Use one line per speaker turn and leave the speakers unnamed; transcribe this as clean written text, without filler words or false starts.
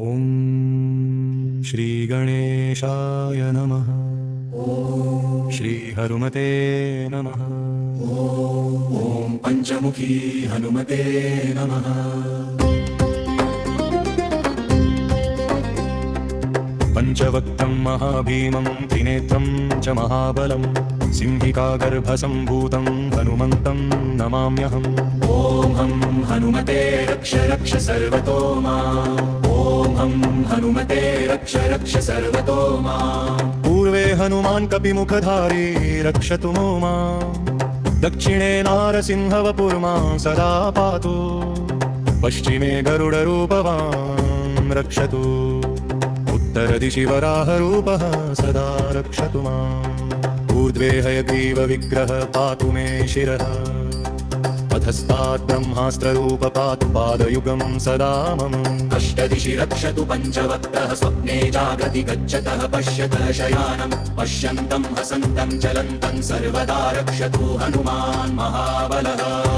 ॐ श्रीगणेशाय नमः। ॐ श्रीहनुमते नमः। ॐ पञ्चमुखी हनुमते नमः। पञ्चवक्त्रं महाभीमं त्रिनेत्रं च महाबलं सिंहिकागर्भसम्भूतं हनुमन्तं नमाम्यहम्। ॐ हं हनुमते रक्ष रक्ष सर्वतो माम्। ॐ हं हनुमते रक्ष रक्ष सर्वतो माम्। पूर्वे हनुमान् कपिमुखधारी रक्षतु माम्। दक्षिणे नारसिंहवपुर्मां सदा पातु। पश्चिमे गरुडरूपवान् रक्षतु। उत्तरदिशि वराहरूपः सदा रक्षतु माम्। ऊर्ध्वे हयग्रीवविग्रह पातु मे शिरः। अधस्तात् ब्रह्मास्त्ररूप पातु पादयुगं सदा मम। अष्टदिशि रक्षतु पञ्चवक्त्रः स्वप्ने जागति गच्छतः पश्यतः शयानं पश्यन्तं हसन्तं चलन्तं सर्वदा रक्षतु हनुमान् महाबलः।